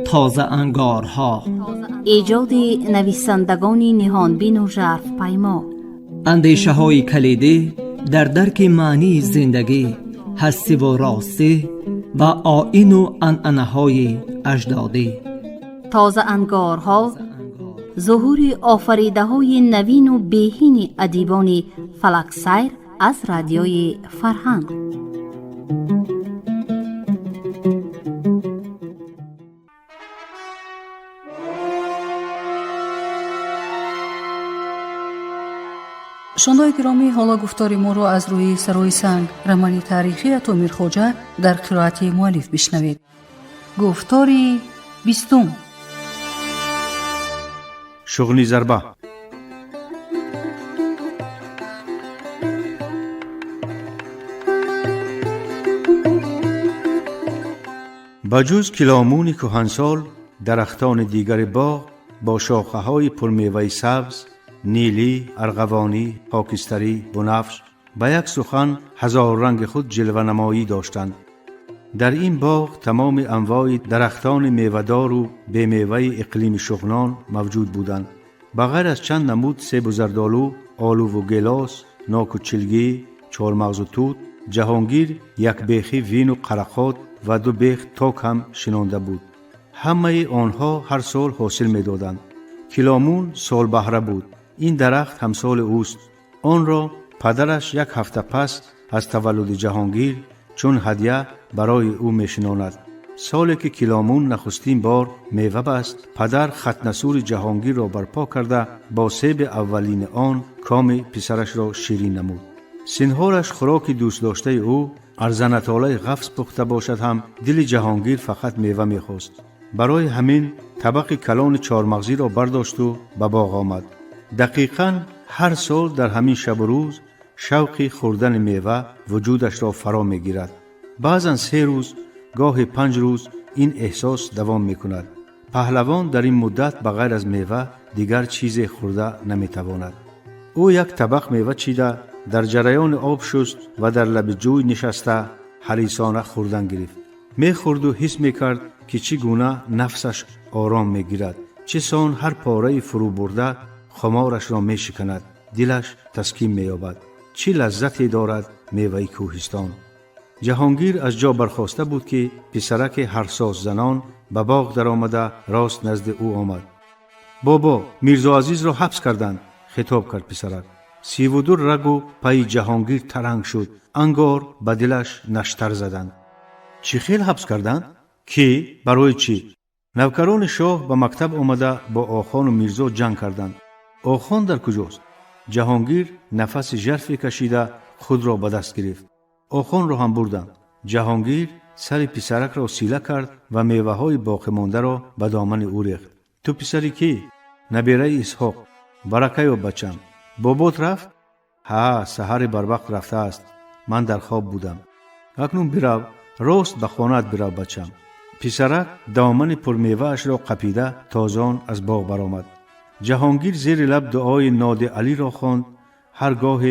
تازه انگارها، ایجاد نویسندگان نهانبین و ژرف پیما، اندیشه های کلیدی در درک معنی زندگی، هستی و راستی و آیین و عنعنه های اجدادی. تازه انگارها، ظهور آفریده های نوین و بهین ادیبان فلک سیر از رادیوی فرهنگ. شنوندگان گرامی، حالا گفتار ما را از روی سرای سنگ رمان تاریخی اتومیر خوجه در قرائت مؤلف بشنوید. گفتار 20. شغلی ضربه. بجز کلامون کهنسال، درختان دیگر باغ با شاخه‌های پرمیوه سبز، نیلی، ارغوانی، خاکستری، بنفش با یک سخن هزار رنگ خود جلوه نمایی داشتند. در این باغ تمام انواع درختان میوه‌دار و بی میوه اقلیم شغنان موجود بودند. بغیر از چند نمود سیب و زردآلو، آلو و گیلاس، ناک و چلگی، چهارمغز و توت، جهانگیر یک بیخی وین و قرقات و 2 بیخ تاک هم شنانده بود. همه آنها هر سال حاصل می‌دادند. کلامون سال بهره بود. این درخت همسال اوست. آن را پدرش 1 هفته پس از تولد جهانگیر چون هدیه برای او میشناند. سالی که کلامون نخستین بار میوه بست، پدر ختنسور جهانگیر را برپا کرده با سیب اولین آن کام پسرش را شیرین نمود. سنهارش خوراک دوست داشته او ارزنطاله غفص پخته باشد هم دل جهانگیر فقط میوه میخواست. برای همین طبق کلان چهارمغزی را برداشت و به باغ آمد. دقیقاً هر سال در همین شب و روز شوق خوردن میوه وجودش را فرا میگیرد. بعضاً 3 روز، گاه 5 روز این احساس دوام میکند. پهلوان در این مدت بغیر از میوه دیگر چیز خورده نمیتواند. او 1 طبق میوه چیده در جریان آب شست و در لب جوی نشسته حریصانه خوردن گرفت. میخورد و حس میکرد که چگونه نفسش آرام میگیرد، چه سان هر پاره فرو برده خمارش را میشکند، دلش تسکین مییابد. چه لذتی دارد میوه کوهستان. جهانگیر از جا برخاسته بود که پسرک هرساز زنان به باغ در آمده راست نزد او آمد. بابا، میرزا عزیز را حبس کردند، خطاب کرد پسرک. 32 رگ و پای جهانگیر ترنگ شد، انگار به دلش نشتر زدند. چی خیل حبس کردند؟ کی؟ برای چی؟ نوکران شاه به مکتب آمده با آخان و میرزا جنگ کردند. آخان در کجاست؟ جهانگیر نفس ژرفی کشیده خود را به دست گرفت. آخان را هم بردند. جهانگیر سر پسرک را سیله کرد و میوه های باقی مانده را به دامن او ریخت. تو پسری کی؟ نبیره اسحاق. برکه یا بچم؟ بابات رفت؟ ها، سحر بر وقت رفته است. من در خواب بودم. اکنون برو، راست به خانه‌ات برو بچم. پسرک دامن پر میوه اش را قپیده تازان از باغ برآمد. جهانگیر زیر لب دعای ناد علی را خواند. هرگاه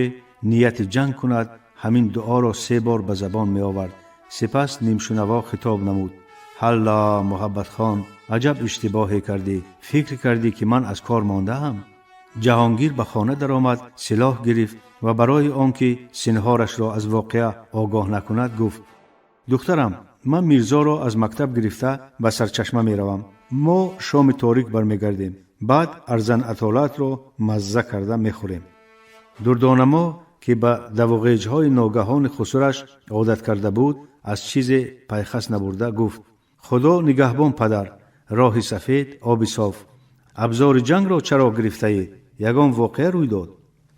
نیت جنگ کند همین دعا را 3 بار به زبان می آورد. سپس نیمشنوا خطاب نمود. حالا محبت خان، عجب اشتباهی کردی. فکر کردی که من از کار مانده ام؟ جهانگیر به خانه در آمد، سلاح گرفت و برای آنکه سنهارش را از واقعه آگاه نکند گفت: دخترم، من میرزا را از مکتب گرفته به سرچشمه می روم. ما شام تاریک برمیگردیم. بعد ارزن اطالت را مزه کرده می خوریم. دردانما که به دواغیج‌های ناگهان خسرش عادت کرده بود از چیز پیخست نبرده گفت: خدا نگهبان پدر، راه سفید، آب صاف. ابزار جنگ را چرا گرفته اید؟ یگان واقعه روی داد.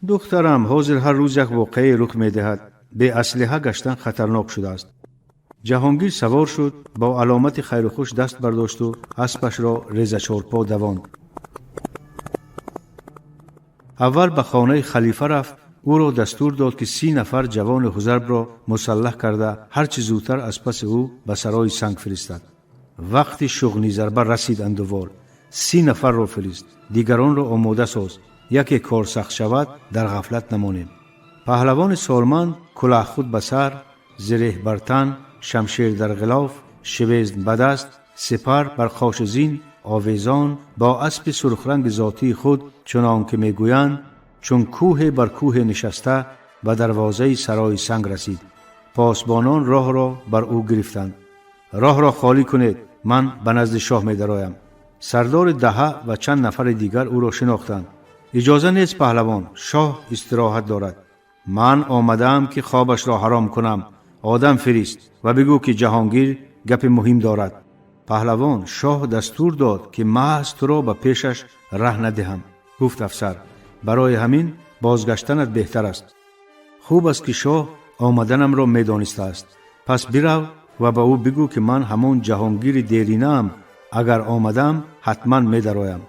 دخترم، حاضر هر روز یک واقعه رخ می دهد. به اسلحه گشتن خطرناک شده است. جهانگیر سوار شد، با علامت خیر و خوش دست برداشت و اسبش را ریزه چارپا دواند. اول به خانه خلیفه رفت. او را دستور داد که 30 نفر جوان حزرب را مسلح کرده هر چه زودتر از پس او به سرای سنگ فرستد. وقتی شغلی ضربه رسید اندوال، 30 نفر را فرست. دیگران را آماده ساز. یکی کار سخت شود در غفلت نمانیم. پهلوان سالمند کلاه خود به سر، زره بر تن، شمشیر در غلاف، شویزن به دست، سپر بر خاش زین، آویزان با اسب سرخرنگ ذاتی خود، چنان که میگویند چون کوه بر کوه نشسته به دروازه سرای سنگ رسید. پاسبانان راه را بر او گرفتند. راه را خالی کنید، من به نزد شاه می درایم. سردار دهه و چند نفر دیگر او را شناختند. اجازه نیست پهلوان، شاه استراحت دارد. من آمدم که خوابش را حرام کنم. آدم فرست و بگو که جهانگیر گپ مهم دارد. پهلوان، شاه دستور داد که محض تو را به پیشش ره ندهم. گفت افسر، برای همین بازگشتنت بهتر است. خوب است که شاه آمدنم را می دانسته است. پس برو و به او بگو که من همون جهانگیر دیرینه ام. اگر آمدم حتما می درایم.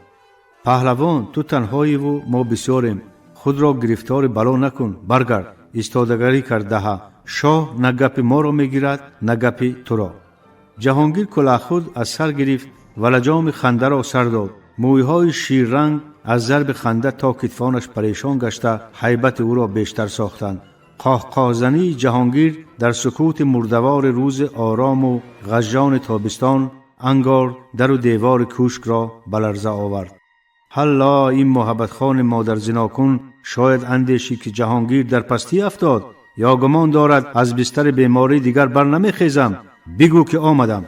پهلوان، تو تنهایی و ما بسیاریم. خود را گرفتار بلا نکن. برگرد. ایستادگی کرده. شاه نه گپ ما را می گیرد نه گپ تو را. جهانگیر کلاه خود از سر گرفت و لجام خنده را سر داد. مویهای شیر رنگ از ضرب خنده تا کتفانش پریشان گشته هیبت او را بیشتر ساختند. قهقه‌زنی جهانگیر در سکوت مردوار روز آرام و غژان تابستان انگار در و دیوار کوشک را به لرزه آورد. حالا این محبت خان مادر زناکن شاید اندیشی که جهانگیر در پستی افتاد یا گمان دارد از بستر بیماری دیگر بر نمی خیزم. بگو که آمدم.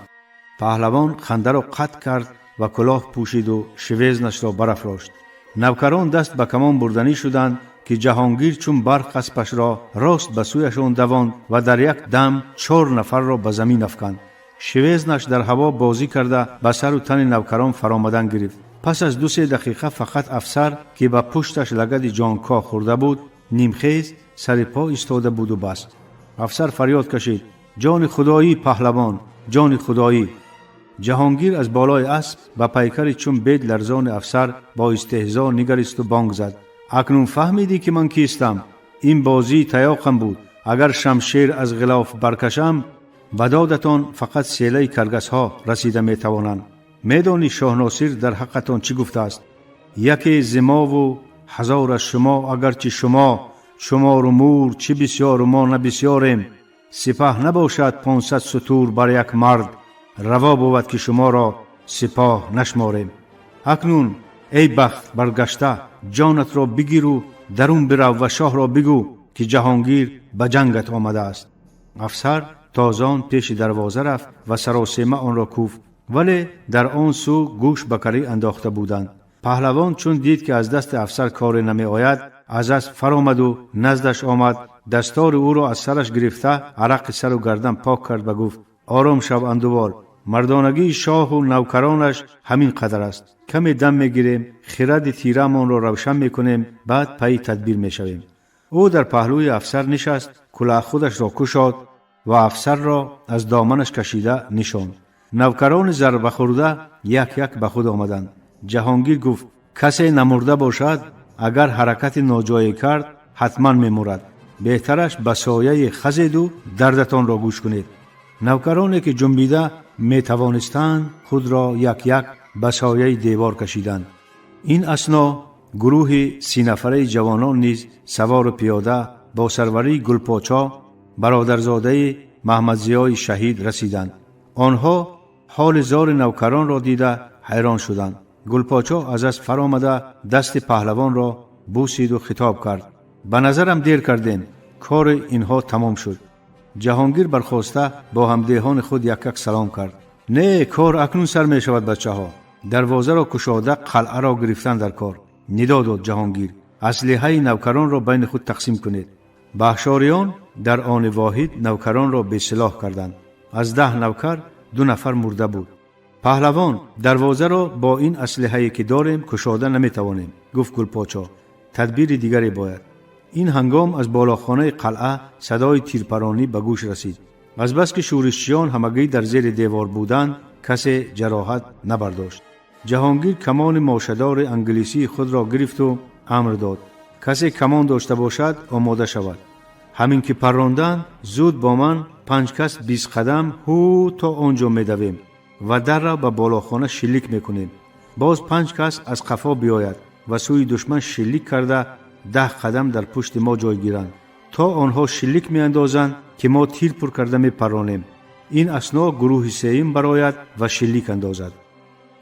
پهلوان خنده را قطع کرد و کلاه پوشید و شویزنش را برافراشت. نوکران دست به کمان بردنی شدند که جهانگیر چون برق اسبش را راست به سویشان دواند و در یک دم 4 نفر را به زمین افکند. شویزنش در هوا بازی کرده به سر و تن نوکران فرآمدن گرفت. پس از 2-3 دقیقه فقط افسر که به پشتش لگد جانکاه خورده بود نیمخیز سر پا ایستاده بود و بس. افسر فریاد کشید: جان خدایی پهلوان، جان خدایی! جهانگیر از بالای اسب و پیکر چون بید لرزان افسر با استهزا نگریست و بانگ زد: اکنون فهمیدی که من کیستم؟ این بازی تیاقم بود. اگر شمشیر از غلاف برکشم به دادتان فقط سیله کرگس ها رسیده می توانند. میدانی شاه ناصر در حقتان چی گفته است؟ یکی زما و 1000 از شما، اگرچه شما رو مور چه بسیار و ما نه بسیاریم. سپاه نباشد 500 ستور بر یک مرد، روا بود که شما را سپاه نشماریم. اکنون ای بخت برگشته، جانت را بگیر و درون برو و شاه را بگو که جهانگیر به جنگت آمده است. افسر تازان پیش دروازه رفت و سراسیمه آن را کوفت، ولی در آن سو گوش به کری انداخته بودند. پهلوان چون دید که از دست افسر کار نمی آید از اسب فرآمد و نزدش آمد. دستار او را از سرش گرفته عرق سر و گردن پاک کرد و گفت: آرام شو اندوال، مردانگی شاه و نوکرانش همین قدر است. کمی دم میگیریم، خرد تیرمان را روشن میکنیم، بعد پی تدبیر میشویم. او در پهلوی افسر نشست، کلاه خودش را کشاد و افسر را از دامنش کشیده نشاند. نوکران ضربه خورده یک یک به خود آمدند. جهانگیر گفت: کسی نمرده باشد اگر حرکت ناجایی کرد حتما میمرد. بهترش به سایه خزید و دردتان را گوش کنید. نوکرانی که جنبیده می توانستند خود را یک یک به سایه دیوار کشیدند. این اثنا گروه 30 نفره جوانان نیز سوار و پیاده با سروری گلپاچا برادرزاده محمد ضیای شهید رسیدند. آنها حال زار نوکران را دیده حیران شدند. گلپاچا از اسب فرآمده دست پهلوان را بوسید و خطاب کرد: به نظرم دیر کردین، کار اینها تمام شد. جهانگیر برخاسته با همدیهان خود یک یک سلام کرد: نه، کار اکنون سر می شود بچه ها. دروازه را کشاده قلعه را گرفتن در کار. ندا داد جهانگیر: اسلحه نوکران را بین خود تقسیم کنید. بخشاریان در آن واحد نوکران را به سلاح کردند. از 10 نوکر 2 نفر مرده بود. پهلوان، دروازه را با این اسلحه‌ای که داریم کشاده نمی توانیم، گفت گلپاچا. تدبیر دیگری باید. این هنگام از بالاخانه قلعه صدای تیرپرانی به گوش رسید. از بس که شورشچیان همگی در زیر دیوار بودند کسی جراحت نبرداشت. جهانگیر کمان ماشدار انگلیسی خود را گرفت و امر داد: کسی کمان داشته باشد آماده شود. همین که پراندند زود با من 5 کس 20 قدم هو تا آنجا می دویم و در را به بالاخانه شلیک می کنیم. باز 5 کس از قفا بیاید و سوی دشمن شلیک کرده 10 قدم در پشت ما جای گیرند تا آنها شلیک می اندازند که ما تیر پر کرده می پرانیم. این اسنا گروه سیم برآید و شلیک اندازد.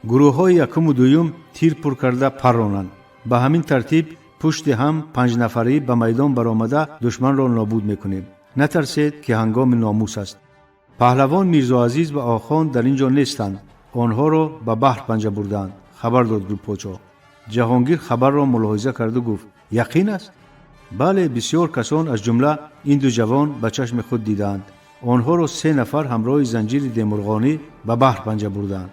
گروه های یکم و دویم تیر پر کرده پرانند. به همین ترتیب پشت هم 5 نفری به میدان برآمده دشمن را نابود میکنیم. نترسید که هنگام ناموس است. پهلوان میرزا عزیز و آخان در اینجا نیستند. آنها را به بحر پنجه بردند. خبر داد گلپوچو. جهانگیر خبر را ملاحظه کرد و گفت یقین است؟ بله، بسیار کسان از جمله این دو جوان به چشم خود دیدند. آنها را 3 نفر همراه زنجیر دیمرغانی به بحر پنجه بردند.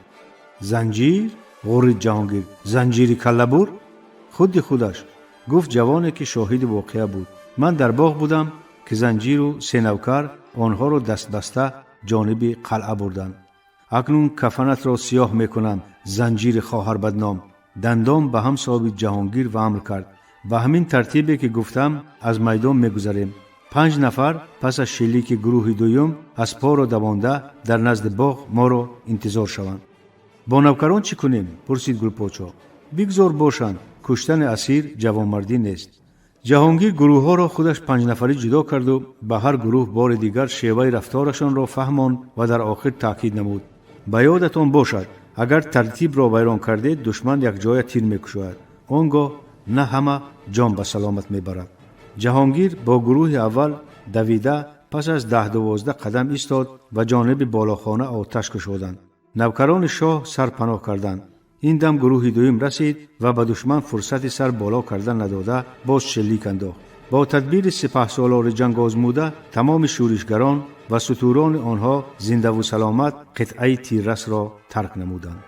زنجیر؟ غرید جهانگیر. زنجیری کله‌بر؟ خودش گفت جوانی که شاهد واقعه بود. من در باغ بودم که زنجیر و 3 نوکر آنها را دست بسته جانب قلعه بردند. اکنون کفنت را سیاه میکنم زنجیر خواهر بدنام. دندان به هم ثابت جهانگیر و امر کرد. به همین ترتیبی که گفتم از میدان میگذریم. 5 نفر پس از شلیک گروه دوم از پا را دوانده در نزد باغ ما را انتظار شوند. با نوکران چی کنیم؟ پرسید گلپوچو. بگذار باشند، کشتن اسیر جوانمردی نیست. جهانگیر گروه ها را خودش 5 نفری جدا کرد و به هر گروه بار دیگر شیوه رفتارشان را فهماند و در آخر تاکید نمود. به یادتان باشد اگر ترتیب را ویران کردید دشمن یک جای تیر میکشد. آنگاه نه همه جان به سلامت میبرد. جهانگیر با گروه اول دویده پس از 10-12 قدم ایستاد و جانب بالاخانه آتش کشیدند. نوکران شاه سر پناه کردند. این دم گروه دوم رسید و به دشمن فرصت سر بالا کردن نداده باز شلیک انداخت. با تدبیر سپهسالار جنگ آزموده تمام شورشگران و ستوران آنها زنده و سلامت قطعه تیررس را ترک نمودند.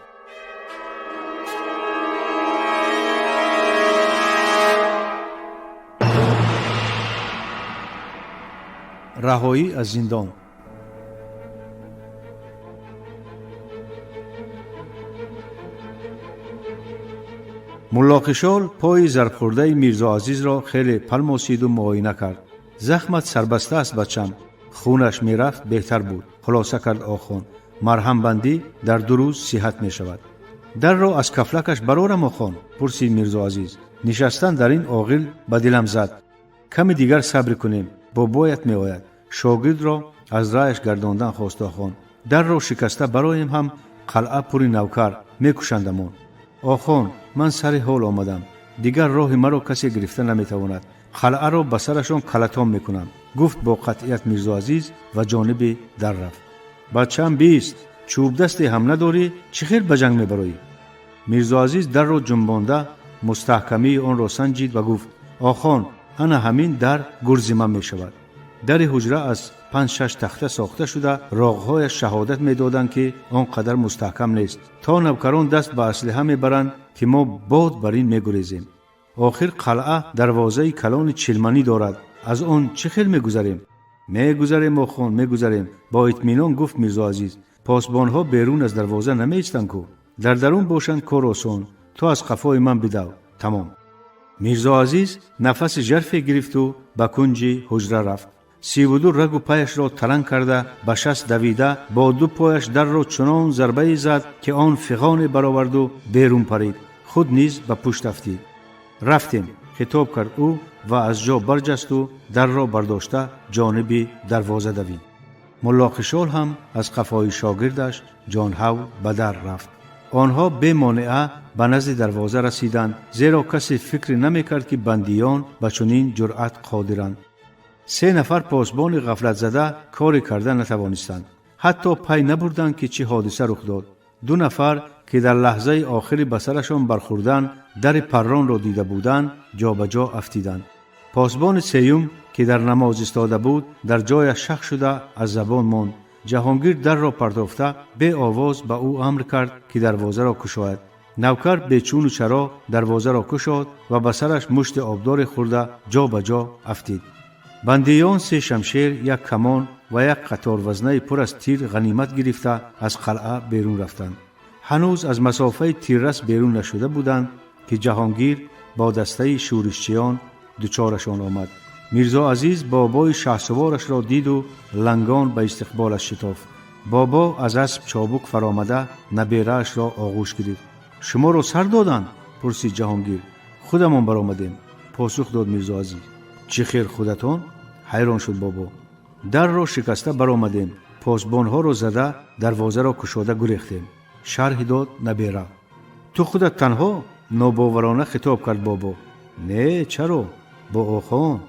رهایی از زندان. ملا خشال پای ضربخورده میرزا عزیز را خیلی پلماسید و معاینه کرد. زخمت سربسته است بچم. خونش میرفت بهتر بود. خلاصه کرد آخان. مرهم بندی در 2 روز صحت می شود. در را از کفلکش برارم آخان؟ پرسید میرزا عزیز. نشستن در این عاقل به دلم زد. کمی دیگر صبر کنیم. بابایت می آید. شاگرد را از راهش گرداندن خواست آخان. در را شکسته برایم هم قلعه پر نوکر می کشندمان. آخان من سر حال آمدم. دیگر راه مرا کسی گرفته نمیتواند. قلعه را به سرشان کلتام میکنم. گفت با قطعیت میرزا عزیز و جانب در رفت. بچم بیست. چوب دستی هم نداری چه خیر به جنگ میبرایی؟ میرزا عزیز در را جنبانده مستحکمی آن را سنجید و گفت آخان انا همین در گرز من میشود. در حجره از 5-6 تخته ساخته شده. راغهای شهادت میدادند که آنقدر مستحکم نیست. تا نوکران دست به اسلحه میبرند که ما باد بر این میگریزیم. آخر قلعه دروازه کلان چلمنی دارد. از آن چه خیل میگذریم؟ میگذریم آخان میگذریم. با اطمینان گفت میرزا عزیز. پاسبان ها بیرون از دروازه نمیایستند کو. در درون باشند کار آسان. تو از قفای من بدو. تمام. میرزا عزیز نفس ژرفی گرفت و به کنج حجره رفت. 32 رگ و پایش را ترنگ کرده به 60 دویده با 2 پایش در را چنان ضربه زد که آن فغان برآورد و بیرون پرید. خود نیز به پشت افتید. رفتیم. خطاب کرد او و از جا برجست و در را برداشته جانب دروازه دوید. ملا خشال هم از قفای شاگردش جان هو به در رفت. آنها بی مانعه به نزد دروازه رسیدند زیرا کسی فکر نمیکرد که بندیان به چنین جرأت قادرند. 3 نفر پاسبان غفلت زده کاری کرده نتوانستند. حتی پی نبردند که چه حادثه رخ داد. 2 نفر که در لحظه آخری به سرشان برخوردن در پران را دیده بودند جا به جا افتیدند. پاسبان سیوم که در نماز ایستاده بود در جای شخ شده از زبان ماند. جهانگیر در را پرداخته به آواز به او امر کرد که دروازه را گشاید. نوکر به چون و چرا دروازه را گشاد و به سرش مشت آبدار خورده جا به جا افتید. بندیان 3 شمشیر، 1 کمان و 1 قطار وزنه پر از تیر غنیمت گرفته از قلعه بیرون رفتند. هنوز از مسافه تیررس بیرون نشده بودند که جهانگیر با دسته شورشچیان دچارشان آمد. میرزا عزیز بابای شهسوارش را دید و لنگان به استقبالش شتافت. بابا از اسب چابک فرآمده نبیره‌اش را آغوش گرفت. شما را سر دادند؟ پرسید جهانگیر. خودمان برآمدیم. پاسخ داد میرزا عزیز. چه خیر خودتان؟ حیران شد بابا. در را شکسته برآمدیم. پاسبانها را زده دروازه را کشاده گریختیم. شرح داد نبیره. تو خودت تنها؟ ناباورانه خطاب کرد بابا. نه چرا؟ با آخان.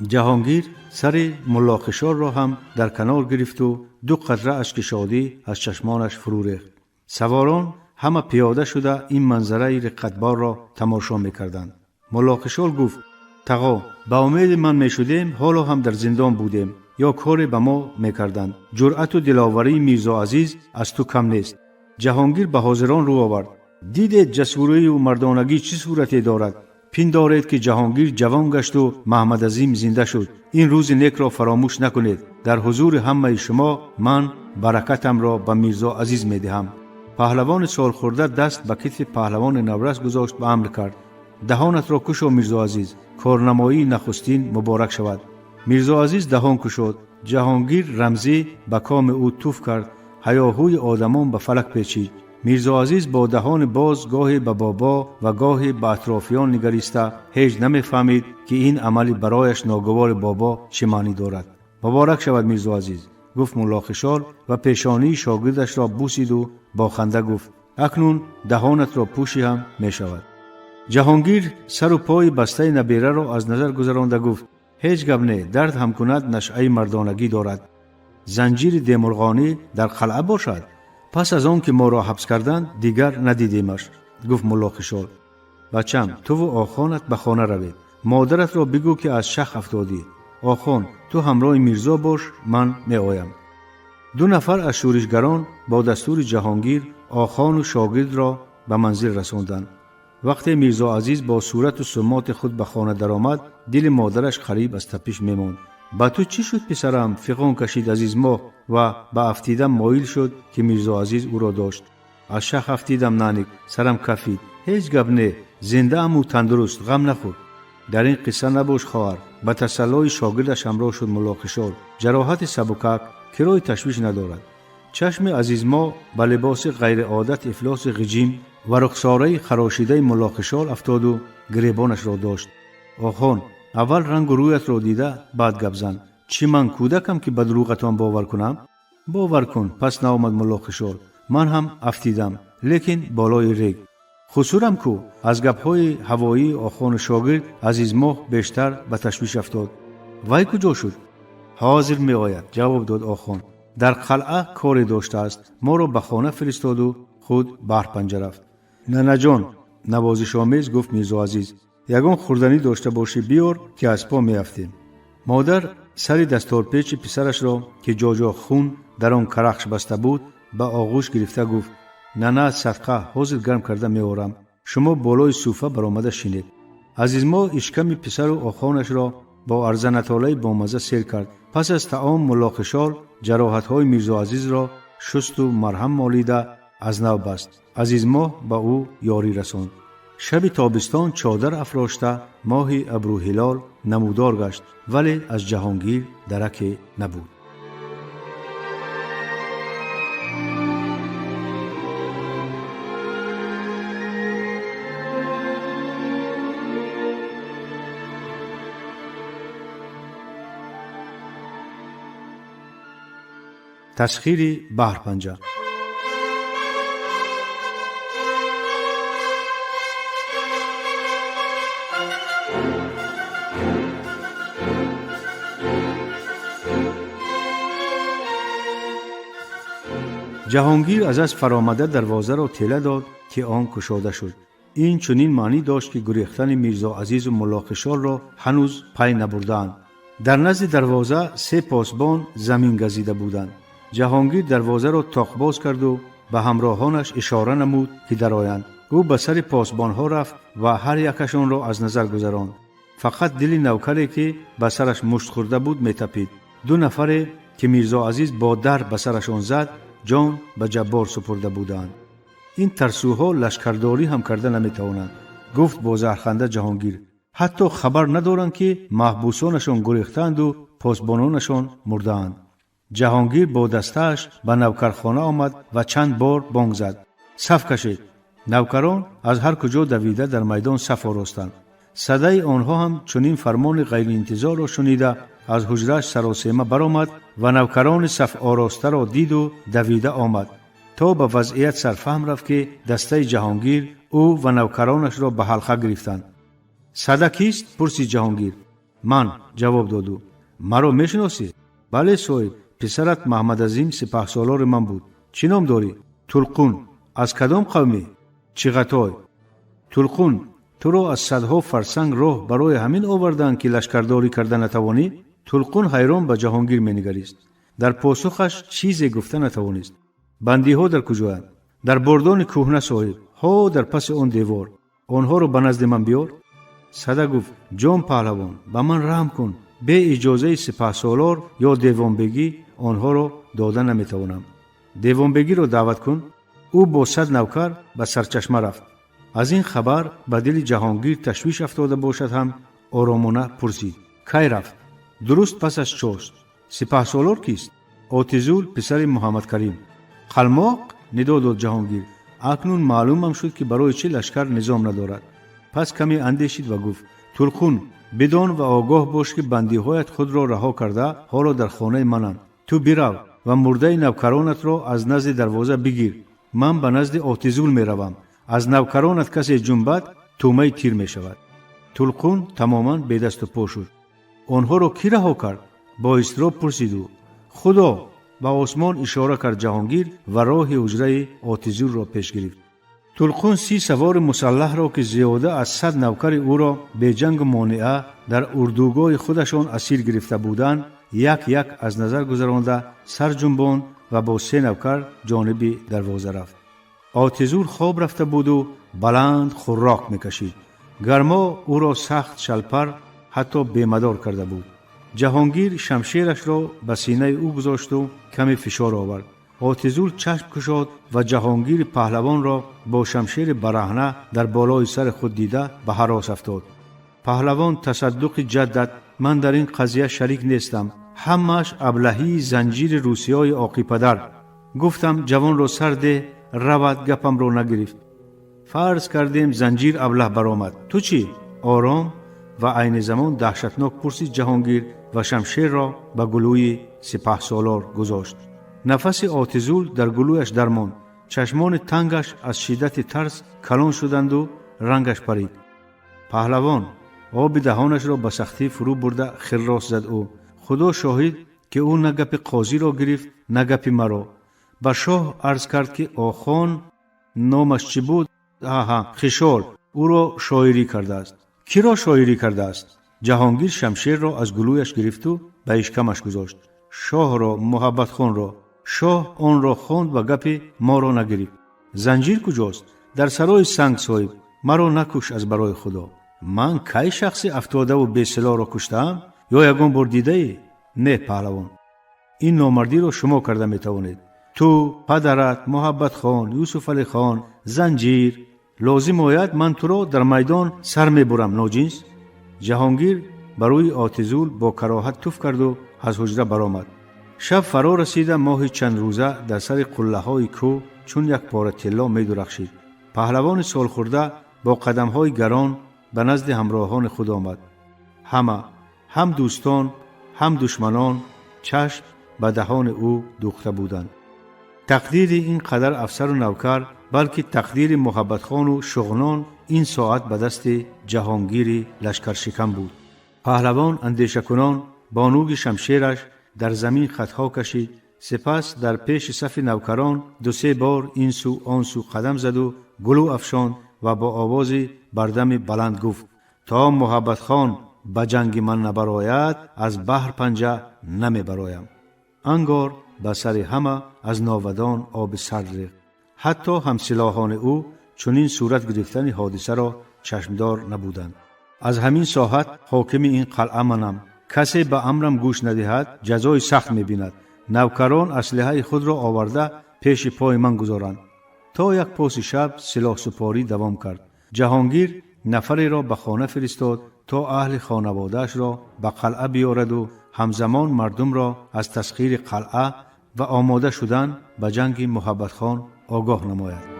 جهانگیر سر ملا خشار را هم در کنار گرفت و دو قطره اشک شادی از چشمانش فرو ریخت. سواران همه پیاده شده این منظره رقتبار را تماشا میکردند. ملا خشار گفت تقا به امید من میشدیم حالا هم در زندان بودیم یا کاری به ما میکردند. جرأت و دلاوری میرزا عزیز از تو کم نیست. جهانگیر به حاضران رو آورد. دیدید جسوری و مردانگی چه صورتی دارد؟ پندارید که جهانگیر جوان گشت و محمد عظیم زنده شد. این روز نیک را فراموش نکنید. در حضور همه شما من برکتم را به میرزا عزیز میدهم. پهلوان سال خورده دست به کتف پهلوان نورس گذاشت و امر کرد دهانت را کشو میرزا عزیز، کارنمایی نخستین مبارک شود. میرزا عزیز دهان کشاد. جهانگیر رمزی به کام او توف کرد. هیاهوی آدمان به فلک پیچید. میرزا عزیز با دهان باز گاهی به بابا و گاهی به اطرافیان نگریسته هیچ نمیفهمید که این عملی برایش ناگوار بابا چه معنی دارد. مبارک شود میرزا عزیز، گفت ملا خشال و پیشانی شاگردش را بوسید و با خنده گفت اکنون دهانت را پوشی هم می شود. جهانگیر سر و پای بسته نبیره را از نظر گذرانده گفت هیچ گپ نه، درد هم کند نشأه مردانگی دارد. زنجیر دیمرغانی در قلعه باشد. پس از آن که ما را حبس کردند دیگر ندیدیمش. گفت ملا خشال بچم تو و آخانت به خانه روید. مادرت را بگو که از شخ افتادی. آخان تو همراه میرزا باش، من می آیم. دو نفر از شورشگران با دستور جهانگیر آخان و شاگرد را به منزل رساندند. وقتی میرزا عزیز با صورت و سمات خود به خانه درآمد دل مادرش قریب از تپش میماند. با تو چی شد پسرم؟ فغان کشید عزیز ما و به افتیدن مایل شد که میرزا عزیز او را داشت. از شخ افتیدم نانیک، سرم کفید. هیچ گپ نه، زنده ام و تندرست، غم نخور. در این قصه نباش خواهر. به تسلای شاگردش همراه شد ملا خشال. جراحت سبکک کرای تشویش ندارد. چشم عزیز ما به لباس غیر عادت افلاس غجیم و رخساره خراشیده ملا خشال افتاد و گریبانش را داشت. آخان اول رنگ و رویت را دیده بعد گپ زن. چی من کودکم که به دروغتان باور کنم؟ باور کن. پس نآمد ملا خشال. من هم افتیدم لیکن بالای ریگ. خسورم کو؟ از گپ‌های هوایی آخان و شاگرد عزیز ماه بیشتر به تشویش افتاد. وای کجا شد؟ حاضر می آید، جواب داد آخان. در قلعه کاری داشته است. ما را به خانه فرستاد و خود بهر پنجه رفت. نه جان، نوازش آمیز گفت میرزا عزیز. یگان خوردنی داشته باشی بیار که از پا می افتیم. مادر سر دستار پیچ پسرش را که جا خون در آن کرخش بسته بود به آغوش گرفته گفت نه صدقه حاضر گرم کرده می آورم. شما بالای صوفه برآمده شینید. عزیز ما اشکم پسر و آخانش را با ارزنطاله بامزه سیر کرد. پس از طعام ملا خشال جراحت های میرزا عزیز را شست و مرهم مالیده از نو بست. عزیز ما با او یاری رساند. شب تابستان چادر افراشته ماه ابرو هلال نمودار گشت ولی از جهانگیر درکی نبود. تسخیر بحر پنجه. جهانگیر از فرامده دروازه را تله داد که آن گشاده شد. این چنین معنی داشت که گریختن میرزا عزیز و ملا خشال را هنوز پی نبردند. در نزد دروازه 3 پاسبان زمین گزیده بودند. جهانگیر دروازه را تاقباز کرد و به همراهانش اشاره نمود که درآیند. او به سر پاسبانها رفت و هر یکشان را از نظر گذراند. فقط دل نوکری که به سرش مشت خورده بود میتپید. 2 نفر که میرزا عزیز با در به سرشان زد جان به جبار سپرده بودند. این ترسوها لشکرداری هم کرده نمیتوانند. گفت با زهرخنده جهانگیر حتی خبر ندارند که محبوسانشان گریختند و پاسبانانشان مردند. جهانگیر با دستش به نوکرخانه آمد و چند بار بانگ زد. صف کشید. نوکران از هر کجا دویده در میدان صف آراستند. صدای آنها هم چنین فرمان غیر انتظار را شنیده از حجرش سراسیمه برآمد و نوکران صف آراسته را دید و دویده آمد تا به وضعیت سرفهم رفت که دسته جهانگیر او و نوکرانش را به حلقه گرفتند. صده کیست؟ پرسید جهانگیر. من، جواب داد. مرا میشناسی؟ بله صاحب، پسرت محمد عظیم سپهسالار من بود. چی نام داری؟ تلقون. از کدام قومی؟ چغتای. تلقون، تو را از صدها فرسنگ راه برای همین آوردند که لشکرداری کرده نتوانی؟ تلقون حیران به جهانگیر می‌نگریست. در پاسخش چیزی گفته نتوانست. بندی ها در کجایند؟ در بردان کهنه صاحب، ها در پس آن دیوار. آنها را به نزد من بیار. صده گفت جان پهلوان، به من رحم کن. به اجازه سپهسالار یا دیوانبگی آنها را داده نمیتوانم. دیوانبگی را دعوت کن. او با 100 نوکر به سرچشمه رفت. از این خبر به دل جهانگیر تشویش افتاده باشد هم آرامانه پرسید کی رفت؟ درست پس از چاست. سپهسالار کیست؟ آتیزول پسر محمد کریم. قلماق؟ ندا داد جهانگیر. اکنون معلومم شد که برای چه لشکر نظام ندارد. پس کمی اندیشید و گفت تلقون، بدان و آگاه باش که بندیهایت خود را رها کرده حالا در خانه منند. تو برو و مرده نوکرانت را از نزد دروازه بگیر. من به نزد آتیزول می روم. از نوکرانت کسی جنبد تومه تیر می شود. تلقون تماما به دست و پا شد. آنها را کی رها کرد؟ با اضطراب پرسید او. خدا. به آسمان اشاره کرد جهانگیر و راه حجره آتیزول را پیش گرفت. تلقون 30 سوار مسلح را که زیاده از 100 نوکر او را به جنگ مانعه در اردوگاه خودشان اسیر گرفته بودند یک یک از نظر گذرانده سر جنباند و با 3 نوکر جانب دروازه رفت. آتیزول خواب رفته بود و بلند خراک میکشید. گرما او را سخت شلپر حتی بیمدار کرده بود. جهانگیر شمشیرش را به سینه او گذاشت و کمی فشار آورد. آتیزول چشم گشاد و جهانگیر پهلوان را با شمشیر برهنه در بالای سر خود دیده به هراس افتاد. پهلوان تصدق جدت، من در این قضیه شریک نیستم. همش ابلهی زنجیر روسیای آقی پدر. گفتم جوان را سر ده، رود گپم را نگرفت. فرض کردیم زنجیر ابله برآمد. تو چی؟ آرام و عین زمان دهشتناک پرسید جهانگیر و شمشیر را به گلوی سپهسالار گذاشت. نفس آتیزول در گلویش درماند. چشمان تنگش از شدت ترس کلان شدند و رنگش پرید. پهلوان آب دهانش را به سختی فرو برده خراس زد او. خدا شاهد که او نه گپ قاضی را گرفت نه گپ مرا. به شاه عرض کرد که آخان نامش چی بود؟ خشال او را شاعری کرده است. کی را شاعری کرده است؟ جهانگیر شمشیر را از گلویش گرفت و به اشکمش گذاشت. شاه را، محبت خان را. شاه آن را خواند و گپ ما را نگرفت. زنجیر کجاست؟ در سرای سنگ صاحب. مرا نکش از برای خدا. من کی شخصی افتاده و بی سلاح را کشتم؟ یا یگان بار دیده ای؟ نه پهلوان، این نامردی را شما کرده می توانید. تو، پدرت، محبت خان، یوسف علی خان، زنجیر. لازم آید من تو را در میدان سر می برم ناجنس. جهانگیر بروی آتیزول با کراهت توف کرد و از حجره برآمد. شب فرا رسیده ماه چند روزه در سر قله های کوه چون یک پاره طلا می درخشید. پهلوان سال خورده با قدم های گران به نزد همراهان خود آمد. همه، هم دوستان هم دشمنان چشم به دهان او دوخته بودند. تقدیر این قدر افسر و نوکر بلکه تقدیر محبت خان و شغنان این ساعت به دست جهانگیر لشکر شکم بود. پهلوان اندیشه کنان با نوک شمشیرش در زمین خطها کشید. سپس در پیش صف نوکران 2-3 بار این سو آن سو قدم زد و گلو افشاند و با آواز بردم بلند گفت تا محبت خان به جنگ من نبراید از بحر پنجه نمی برایم. انگار به سر همه از ناودان آب سرد ریخت. حتی همسلاحان او چنین صورت گرفتن حادثه را چشمدار نبودند. از همین ساحت حاکم این قلعه منم. کسی به امرم گوش ندهد جزای سخت می‌بیند. نوکران اسلحه خود را آورده پیش پای من گذارند. تا یک پاس شب سلاح سپاری دوام کرد. جهانگیر نفری را به خانه فرستاد تا اهل خانواده‌اش را به قلعه بیارد و همزمان مردم را از تسخیر قلعه و آماده شدن به جنگ محبت خان آگاه نماید.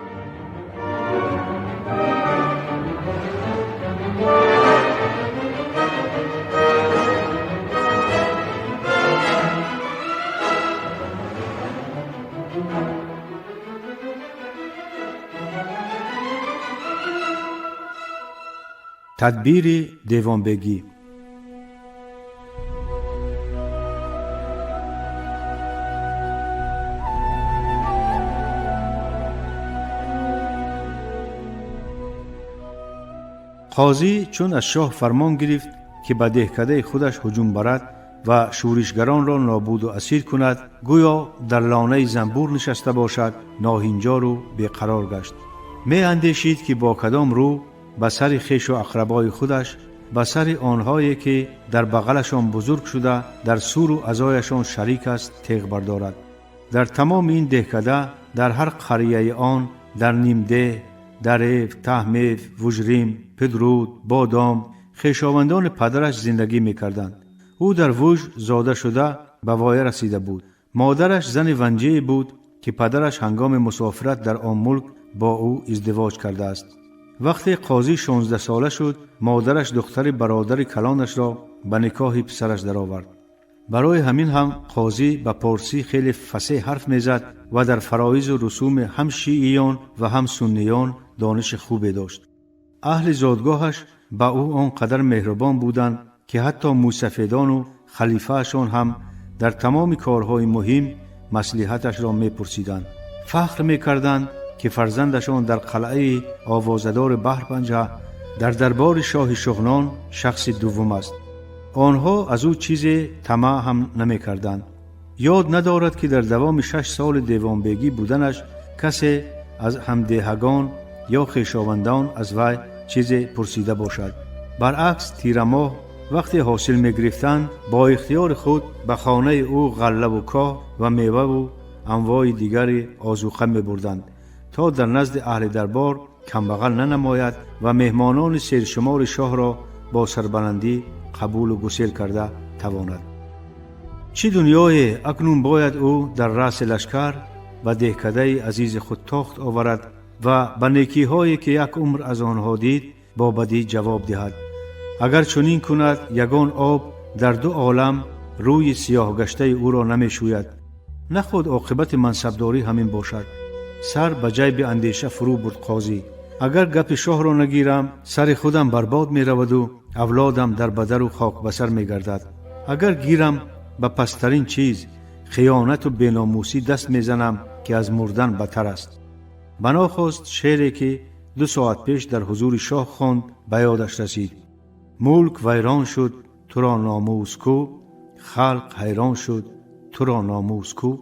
تدبیر دیوانبگی. قاضی چون از شاه فرمان گرفت که به دهکده خودش هجوم برد و شورشگران را نابود و اسیر کند، گویا در لانه زنبور نشسته باشد، ناهنجار و بیقرار گشت. می اندیشید که با کدام رو به سر خویش و اقربای خودش، به سر آنهایی که در بغلشان بزرگ شده در سور و عزایشان شریک است تیغ بردارد. در تمام این دهکده، در هر قریه آن، در نیمده، دریف، تهمیف، وجریم، پدرود، بادام، خویشاوندان پدرش زندگی می‌کردند. او در وج زاده شده به وایه رسیده بود. مادرش زن ونجه بود که پدرش هنگام مسافرت در آن ملک با او ازدواج کرده است. وقتی قاضی 16 ساله شد، مادرش دختر برادر کلانش را به نکاح پسرش درآورد. برای همین هم قاضی به پارسی خیلی فصیح حرف میزد و در فرایض و رسوم هم شیعیان و هم سنیان دانش خوبی داشت. اهل زادگاهش به او آنقدر مهربان بودند که حتی موسفیدان و خلیفهشان هم در تمام کارهای مهم مصلحتش را میپرسیدند. فخر میکردند که فرزندشان در قلعه آوازدار بحرپنجه در دربار شاه شغنان شخص دوم است. آنها از او چیزی طمع هم نمیکردند. یاد ندارد که در دوام 6 سال دیوانبگی بودنش کسی از همدهگان یا خویشاوندان از وی چیزی پرسیده باشد. برعکس تیر ماه وقتی حاصل می گرفتند با اختیار خود به خانه او غله و کاه و میوه و انواع دیگر آذوقه می بردند تا در نزد اهل دربار کمبغل ننماید و مهمانان سرشمار شاه را با سربلندی قبول و گسیل کرده تواند. چه دنیای اکنون باید او در رأس لشکر و دهکده عزیز خود تاخت آورد و به نیکی هایی که یک عمر از آنها دید با بدی جواب دهد. اگر چنین کند یگان آب در 2 عالم روی سیاه گشته او را نمی شوید. نه خود عاقبت منصبداری همین باشد. سر به جیب اندیشه فرو برد قاضی. اگر گپ شاه را نگیرم سر خودم برباد می رود و اولادم در بدر و خاک بسر می گردد. اگر گیرم به پسترین چیز خیانت و بیناموسی دست می زنم که از مردن بتر است. بناخواست شعری که 2 ساعت پیش در حضور شاه خواند به یادش رسید. ملک ویران شد تو را ناموس کو، خلق حیران شد تو را ناموس کو.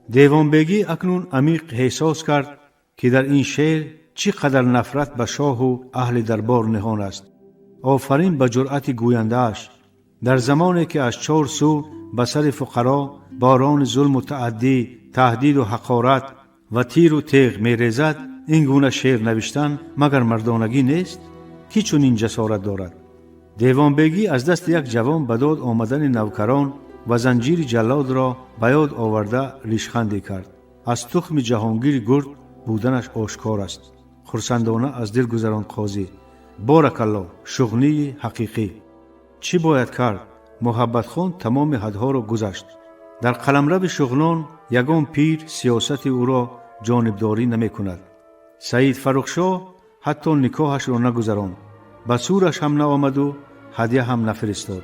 دیوانبگی اکنون عمیق احساس کرد که در این شعر چقدر نفرت به شاه و اهل دربار نهان است. آفرین به جرأت گوینده‌اش. در زمانی که از 4 سو به سر فقرا باران ظلم و تعدی، تهدید و حقارت و تیر و تیغ می ریزد، این گونه شعر نوشتن مگر مردانگی نیست؟ کی چون این جسارت دارد؟ دیوانبگی از دست یک جوان به داد آمدن نوکران و زنجیر جلاد را به یاد آورده ریشخندی کرد. از تخم جهانگیر گرد بودنش آشکار است. خرسندانه از دل گذران قاضی. بارک الله، شغنی حقیقی. چی باید کرد؟ محبت خان تمام حدها را گذشت. در قلمرو شغنان یگان پیر سیاست او را جانبداری نمی کند. سید فرخشاه حتی نکاحش را نگذراند. به سورش هم نآمد و هدیه هم نفرستاد.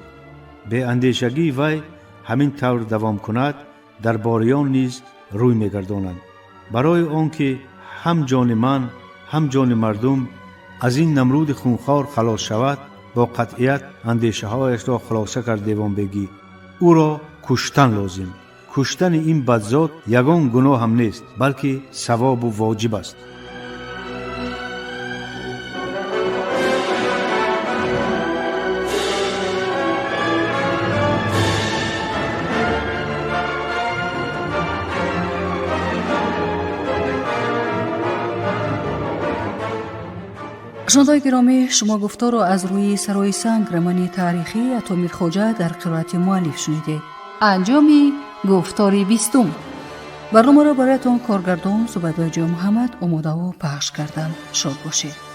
به اندیشگی وی همین طور دوام کند درباریان نیز روی میگردانند. برای آنکه هم جان من هم جان مردم از این نمرود خونخوار خلاص شود، با قطعیت اندیشه هایش را خلاصه کرد دیوانبگی. او را کشتن لازم. کشتن این بدزاد یگان گناه هم نیست، بلکه ثواب و واجب است. شنوندگان گرامی، شما گفتار را از روی سرای سنگ رمان تاریخی اتو خوجه در قرائت مؤلف شنیدید. انجامی گفتاری 20. برنامه را برایتان کارگردان زبیده محمد آماده و پخش کردند. شاد باشید.